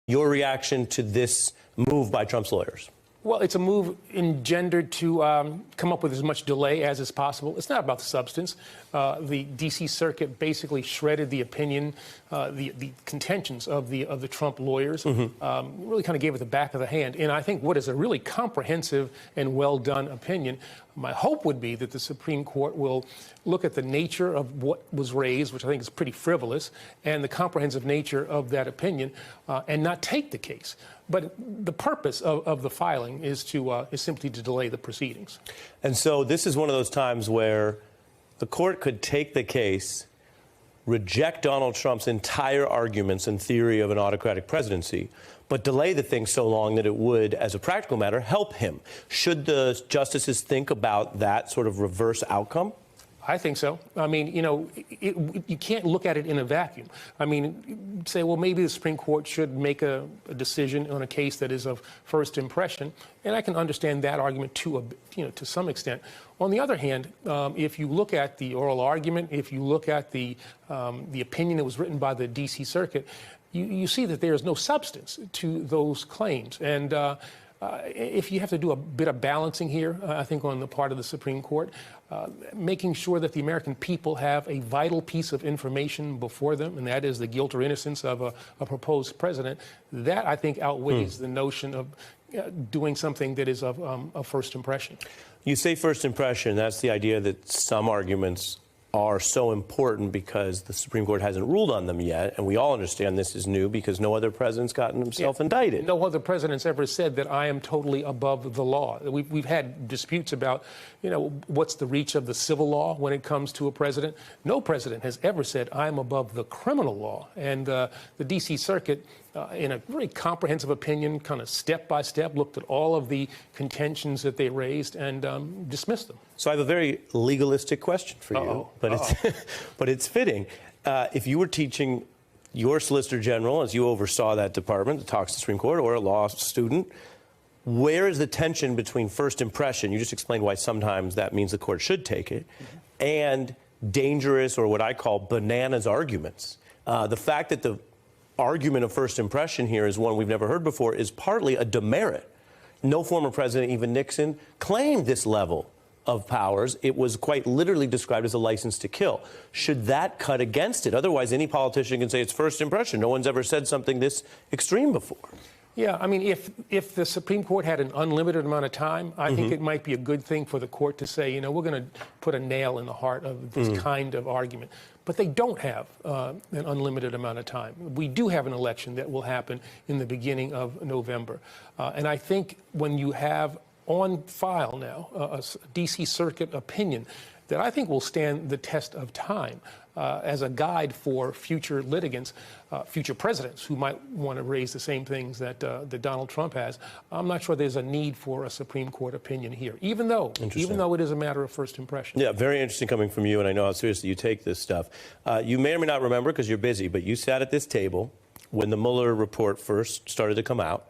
Your reaction to this move by Trump's lawyers? Well, it's a move engendered to come up with as much delay as is possible. It's not about the substance. The D.C. Circuit basically shredded the opinion, the contentions of the Trump lawyers, really kind of gave it the back of the hand. And I think what is a really comprehensive and well-done opinion, my hope would be that the Supreme Court will look at the nature of what was raised, which I think is pretty frivolous, and the comprehensive nature of that opinion, and not take the case. But the purpose of the filing is simply to delay the proceedings. And so this is one of those times where the court could take the case, reject Donald Trump's entire arguments and theory of an autocratic presidency, but delay the thing so long that it would, as a practical matter, help him. Should the justices think about that sort of reverse outcome? I think so. I mean, you know, you can't look at it in a vacuum. I mean, say, well, maybe the Supreme Court should make a decision on a case that is of first impression, and I can understand that argument to some extent. On the other hand, if you look at the oral argument, if you look at the opinion that was written by the D.C. Circuit, you see that there is no substance to those claims. And if you have to do a bit of balancing here, I think on the part of the Supreme Court, making sure that the American people have a vital piece of information before them, and that is the guilt or innocence of a proposed president, that I think outweighs the notion of doing something that is of first impression. You say first impression. That's the idea that some arguments are so important because the Supreme Court hasn't ruled on them yet, and we all understand this is new because no other president's gotten himself indicted. No other president's ever said that I am totally above the law. We've had disputes about, you know, what's the reach of the civil law when it comes to a president. No president has ever said I'm above the criminal law. And the D.C. Circuit, in a very comprehensive opinion, kind of step by step, looked at all of the contentions that they raised and dismissed them. So I have a very legalistic question for you, but it's fitting. If you were teaching your Solicitor General, as you oversaw that department that talks to the Supreme Court, or a law student, where is the tension between first impression, you just explained why sometimes that means the court should take it, and dangerous, or what I call bananas arguments? The fact that the argument of first impression here is one we've never heard before is partly a demerit. No former president, even Nixon, claimed this level of powers. It was quite literally described as a license to kill. Should that cut against it? Otherwise, any politician can say it's first impression. No one's ever said something this extreme before. Yeah, I mean, if the Supreme Court had an unlimited amount of time, I think it might be a good thing for the court to say, you know, we're going to put a nail in the heart of this kind of argument. But they don't have an unlimited amount of time. We do have an election that will happen in the beginning of November. And I think when you have on file now a D.C. Circuit opinion that I think will stand the test of time as a guide for future litigants, future presidents who might want to raise the same things that Donald Trump has. I'm not sure there's a need for a Supreme Court opinion here, even though it is a matter of first impression. Yeah, very interesting coming from you, and I know how seriously you take this stuff. You may or may not remember because you're busy, but you sat at this table when the Mueller report first started to come out.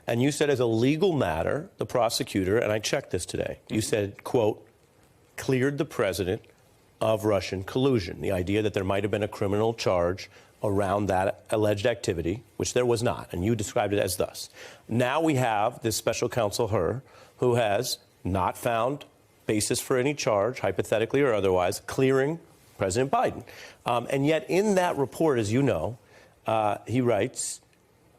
And you said, as a legal matter, the prosecutor, and I checked this today, you said, quote, cleared the president of Russian collusion. The idea that there might have been a criminal charge around that alleged activity, which there was not. And you described it as thus. Now we have this special counsel, Hur, who has not found basis for any charge, hypothetically or otherwise, clearing President Biden. And yet in that report, as you know, he writes,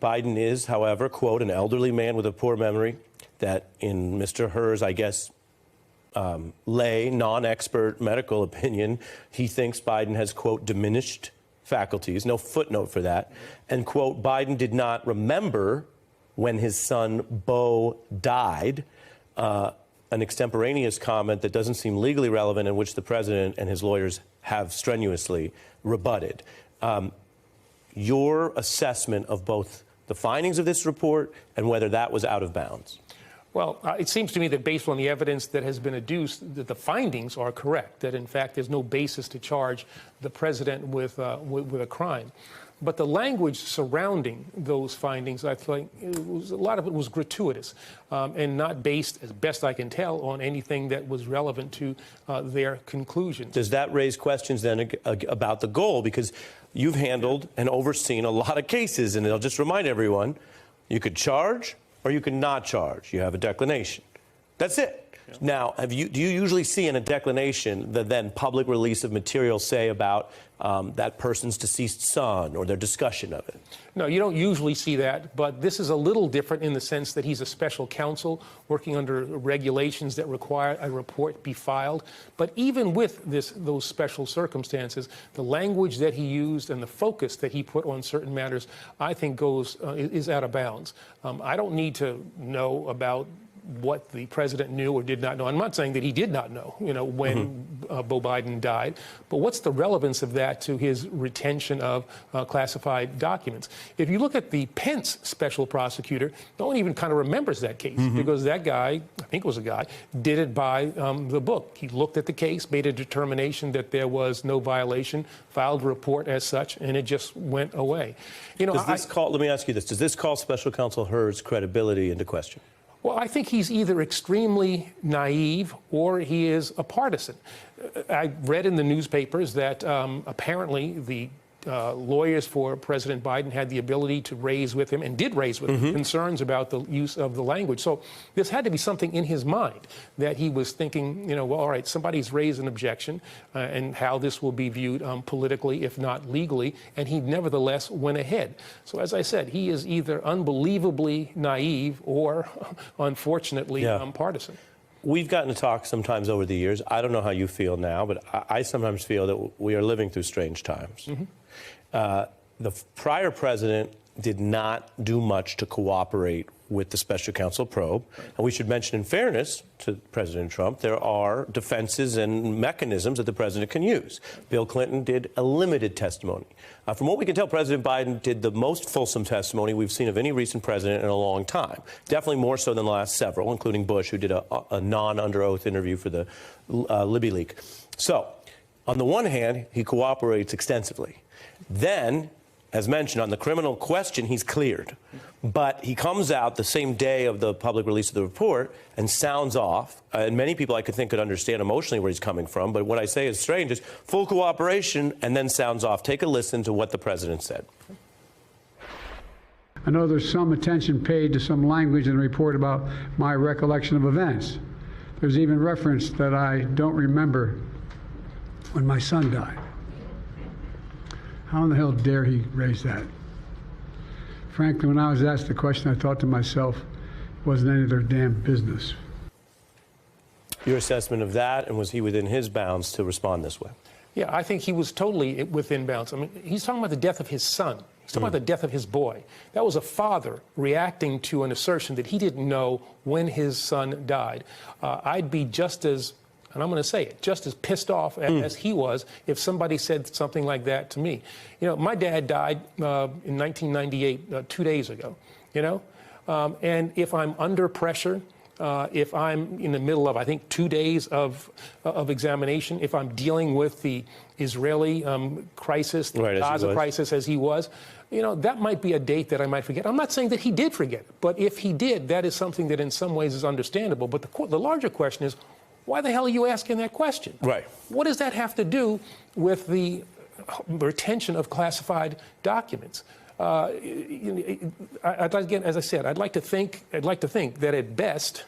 Biden is, however, quote, an elderly man with a poor memory, that in Mr. Hur's, I guess, lay, non-expert medical opinion, he thinks Biden has, quote, diminished faculties, no footnote for that, and, quote, Biden did not remember when his son Beau died, an extemporaneous comment that doesn't seem legally relevant, in which the president and his lawyers have strenuously rebutted. Your assessment of both the findings of this report and whether that was out of bounds? Well, it seems to me that based on the evidence that has been adduced, that the findings are correct, that in fact there's no basis to charge the president with a crime. But the language surrounding those findings, I think, a lot of it was gratuitous and not based, as best I can tell, on anything that was relevant to their conclusions. Does that raise questions then about the goal? Because you've handled and overseen a lot of cases, and I'll just remind everyone, you could charge or you could not charge. You have a declination. That's it. Yeah. Now, do you usually see in a declination the then public release of material, say, about that person's deceased son or their discussion of it? No, you don't usually see that, but this is a little different in the sense that he's a special counsel working under regulations that require a report be filed. But even with those special circumstances, the language that he used and the focus that he put on certain matters, I think is out of bounds. I don't need to know about what the president knew or did not know. I'm not saying that he did not know, when Beau Biden died, but what's the relevance of that to his retention of classified documents? If you look at the Pence special prosecutor, no one even kind of remembers that case because that guy, I think it was a guy, did it by the book. He looked at the case, made a determination that there was no violation, filed a report as such, and it just went away. Does this call, let me ask you this, does this call special counsel Hurd's credibility into question? Well, I think he's either extremely naive or he is a partisan. I read in the newspapers that apparently the lawyers for President Biden had the ability to raise with him, and did raise with him, concerns about the use of the language. So this had to be something in his mind that he was thinking, well, all right, somebody's raised an objection and how this will be viewed politically, if not legally, and he nevertheless went ahead. So as I said, he is either unbelievably naive or, unfortunately, partisan. We've gotten to talk sometimes over the years. I don't know how you feel now, but I sometimes feel that we are living through strange times. The prior president did not do much to cooperate with the special counsel probe. And we should mention, in fairness to President Trump, there are defenses and mechanisms that the president can use. Bill Clinton did a limited testimony. From what we can tell, President Biden did the most fulsome testimony we've seen of any recent president in a long time. Definitely more so than the last several, including Bush, who did a non-under oath interview for the Libby leak. So, on the one hand, he cooperates extensively. Then, as mentioned, on the criminal question, he's cleared. But he comes out the same day of the public release of the report and sounds off. And many people I could think could understand emotionally where he's coming from. But what I say is strange is full cooperation and then sounds off. Take a listen to what the president said. I know there's some attention paid to some language in the report about my recollection of events. There's even reference that I don't remember when my son died. How in the hell dare he raise that? Frankly, when I was asked the question, I thought to myself, it wasn't any of their damn business. Your assessment of that, and was he within his bounds to respond this way? Yeah, I think he was totally within bounds. I mean, he's talking about the death of his son. He's talking about the death of his boy. That was a father reacting to an assertion that he didn't know when his son died. I'd be just as, and I'm going to say it, just as pissed off as he was if somebody said something like that to me. My dad died in 1998, 2 days ago, and if I'm under pressure, if I'm in the middle of, I think, 2 days of examination, if I'm dealing with the Israeli crisis, the Gaza crisis as he was, that might be a date that I might forget. I'm not saying that he did forget it, but if he did, that is something that in some ways is understandable. But the larger question is, why the hell are you asking that question? Right. What does that have to do with the retention of classified documents? Again, as I said, I'd like to think that at best,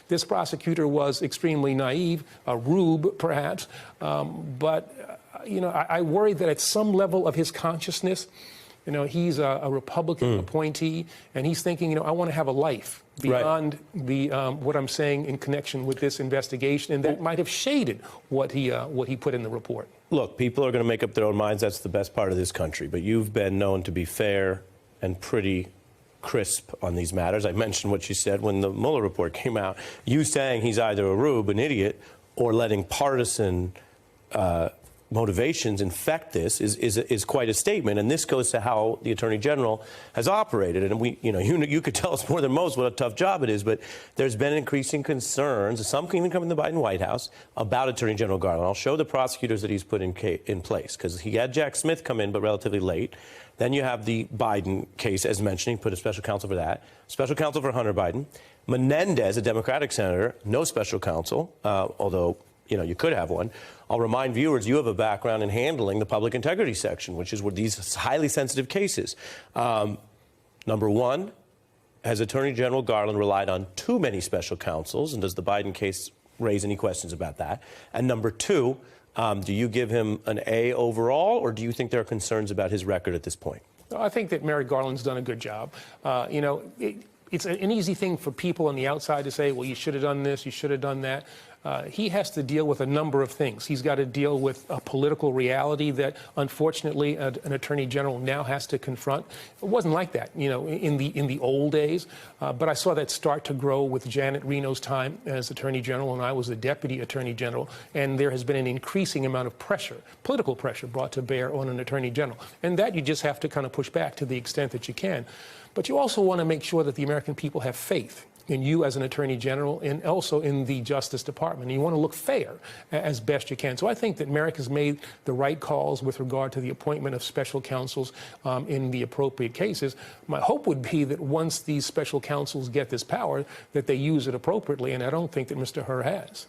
this prosecutor was extremely naive, a rube perhaps, but I worry that at some level of his consciousness, he's a Republican appointee, and he's thinking, I want to have a life beyond what I'm saying in connection with this investigation, and that might have shaded what he put in the report. Look, people are going to make up their own minds. That's the best part of this country. But you've been known to be fair and pretty crisp on these matters. I mentioned what you said when the Mueller report came out. You saying he's either a rube, an idiot, or letting partisan motivations infect this is quite a statement, and this goes to how the Attorney General has operated. And you could tell us more than most what a tough job it is, but there's been increasing concerns, some even come in the Biden White House, about Attorney General Garland. I'll show the prosecutors that he's put in place, because he had Jack Smith come in, but relatively late. Then you have the Biden case, as mentioned. He put a special counsel for that, special counsel for Hunter Biden. Menendez, a Democratic senator, no special counsel, although you could have one. I'll remind viewers, you have a background in handling the public integrity section, which is with these highly sensitive cases. Number one, has Attorney General Garland relied on too many special counsels, and does the Biden case raise any questions about that? And number two, do you give him an A overall, or do you think there are concerns about his record at this point? I think that Merrick Garland's done a good job. It's an easy thing for people on the outside to say, well, you should have done this, you should have done that. He has to deal with a number of things. He's got to deal with a political reality that, unfortunately, an attorney general now has to confront. It wasn't like that, in the old days. But I saw that start to grow with Janet Reno's time as attorney general, and I was the deputy attorney general. And there has been an increasing amount of pressure, political pressure, brought to bear on an attorney general. And that you just have to kind of push back to the extent that you can. But you also want to make sure that the American people have faith in you as an attorney general and also in the Justice Department. And you want to look fair as best you can. So I think that Merrick has made the right calls with regard to the appointment of special counsels in the appropriate cases. My hope would be that once these special counsels get this power, that they use it appropriately. And I don't think that Mr. Hur has.